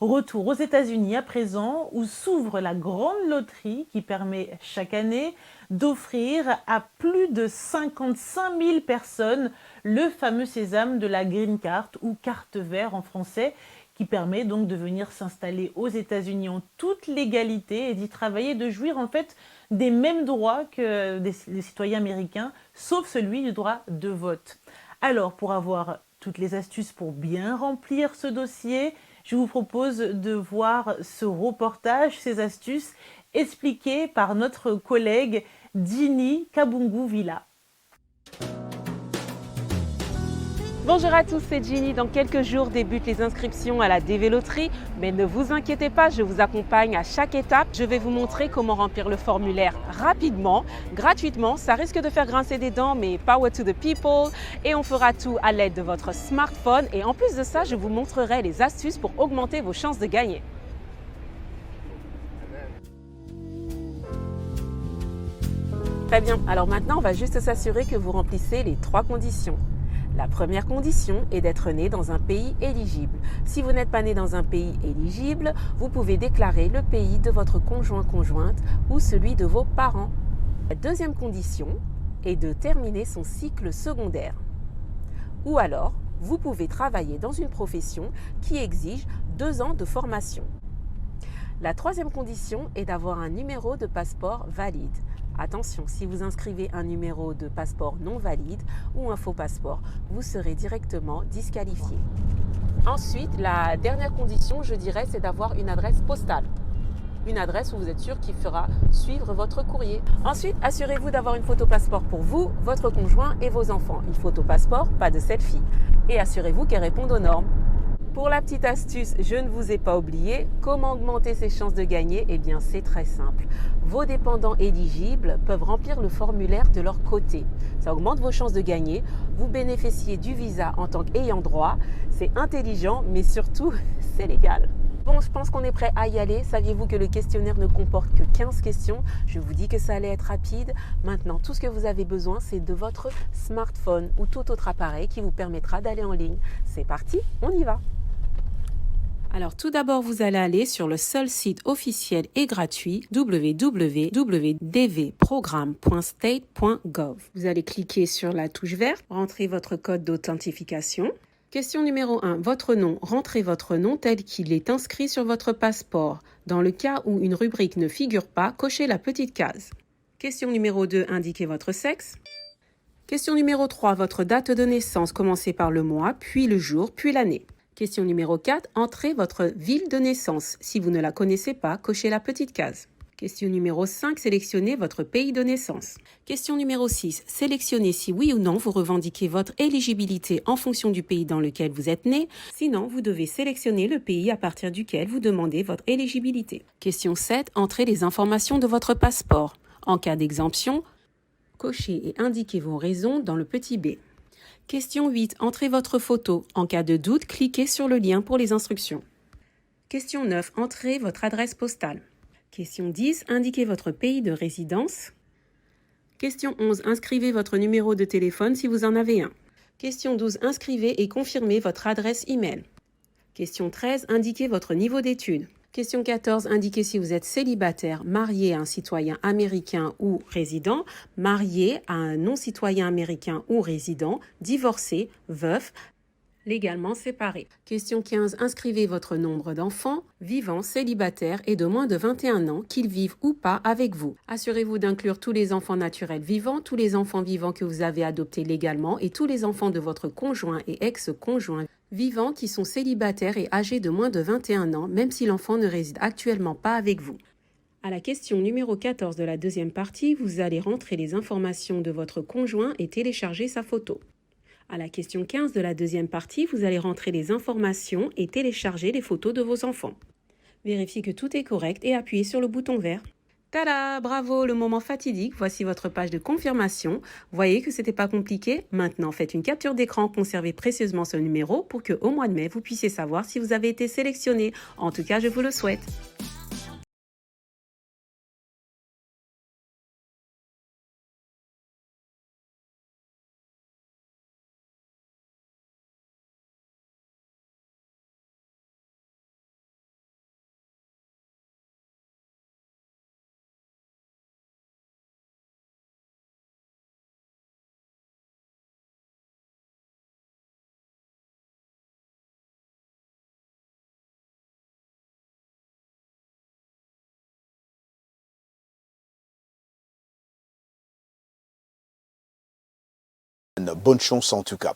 Retour aux États-Unis à présent, où s'ouvre la grande loterie qui permet chaque année d'offrir à plus de 55 000 personnes le fameux sésame de la Green Card ou carte vert en français, qui permet donc de venir s'installer aux États-Unis en toute légalité et d'y travailler, de jouir en fait des mêmes droits que les citoyens américains, sauf celui du droit de vote. Alors, pour avoir toutes les astuces pour bien remplir ce dossier, je vous propose de voir ce reportage, ces astuces expliquées par notre collègue Dini Kabungu Villa. Bonjour à tous, c'est Ginny. Dans quelques jours débutent les inscriptions à la DV Loterie, mais ne vous inquiétez pas, je vous accompagne à chaque étape. Je vais vous montrer comment remplir le formulaire rapidement, gratuitement. Ça risque de faire grincer des dents, mais power to the people. Et on fera tout à l'aide de votre smartphone. Et en plus de ça, je vous montrerai les astuces pour augmenter vos chances de gagner. Très bien, alors maintenant, on va juste s'assurer que vous remplissez les 3 conditions. La première condition est d'être né dans un pays éligible. Si vous n'êtes pas né dans un pays éligible, vous pouvez déclarer le pays de votre conjoint-conjointe ou celui de vos parents. La deuxième condition est de terminer son cycle secondaire. Ou alors, vous pouvez travailler dans une profession qui exige 2 ans de formation. La troisième condition est d'avoir un numéro de passeport valide. Attention, si vous inscrivez un numéro de passeport non valide ou un faux passeport, vous serez directement disqualifié. Ensuite, la dernière condition, je dirais, c'est d'avoir une adresse postale. Une adresse où vous êtes sûr qu'il fera suivre votre courrier. Ensuite, assurez-vous d'avoir une photo passeport pour vous, votre conjoint et vos enfants. Une photo passeport, pas de selfie. Et assurez-vous qu'elle réponde aux normes. Pour la petite astuce, je ne vous ai pas oublié, comment augmenter ses chances de gagner? Eh bien, c'est très simple. Vos dépendants éligibles peuvent remplir le formulaire de leur côté. Ça augmente vos chances de gagner. Vous bénéficiez du visa en tant qu'ayant droit. C'est intelligent, mais surtout, c'est légal. Bon, je pense qu'on est prêt à y aller. Saviez-vous que le questionnaire ne comporte que 15 questions? Je vous dis que ça allait être rapide. Maintenant, tout ce que vous avez besoin, c'est de votre smartphone ou tout autre appareil qui vous permettra d'aller en ligne. C'est parti, on y va! Alors tout d'abord, vous allez aller sur le seul site officiel et gratuit www.dvprogramme.state.gov. Vous allez cliquer sur la touche verte, rentrez votre code d'authentification. Question numéro 1, votre nom. Rentrez votre nom tel qu'il est inscrit sur votre passeport. Dans le cas où une rubrique ne figure pas, cochez la petite case. Question numéro 2, indiquez votre sexe. Question numéro 3, votre date de naissance. Commencez par le mois, puis le jour, puis l'année. Question numéro 4, entrez votre ville de naissance. Si vous ne la connaissez pas, cochez la petite case. Question numéro 5, sélectionnez votre pays de naissance. Question numéro 6, sélectionnez si oui ou non vous revendiquez votre éligibilité en fonction du pays dans lequel vous êtes né. Sinon, vous devez sélectionner le pays à partir duquel vous demandez votre éligibilité. Question 7, entrez les informations de votre passeport. En cas d'exemption, cochez et indiquez vos raisons dans le petit b. Question 8. Entrez votre photo. En cas de doute, cliquez sur le lien pour les instructions. Question 9. Entrez votre adresse postale. Question 10. Indiquez votre pays de résidence. Question 11. Inscrivez votre numéro de téléphone si vous en avez un. Question 12. Inscrivez et confirmez votre adresse email. Question 13. Indiquez votre niveau d'études. Question 14. Indiquez si vous êtes célibataire, marié à un citoyen américain ou résident, marié à un non-citoyen américain ou résident, divorcé, veuf, légalement séparé. Question 15. Inscrivez votre nombre d'enfants vivants, célibataires et de moins de 21 ans, qu'ils vivent ou pas avec vous. Assurez-vous d'inclure tous les enfants naturels vivants, tous les enfants vivants que vous avez adoptés légalement et tous les enfants de votre conjoint et ex-conjoint vivants qui sont célibataires et âgés de moins de 21 ans, même si l'enfant ne réside actuellement pas avec vous. À la question numéro 14 de la deuxième partie, vous allez rentrer les informations de votre conjoint et télécharger sa photo. À la question 15 de la deuxième partie, vous allez rentrer les informations et télécharger les photos de vos enfants. Vérifiez que tout est correct et appuyez sur le bouton vert. Tada! Bravo, le moment fatidique. Voici votre page de confirmation. Voyez que c'était pas compliqué. Maintenant, faites une capture d'écran, conservez précieusement ce numéro pour que au mois de mai, vous puissiez savoir si vous avez été sélectionné. En tout cas, je vous le souhaite. Bonne chance en tout cas.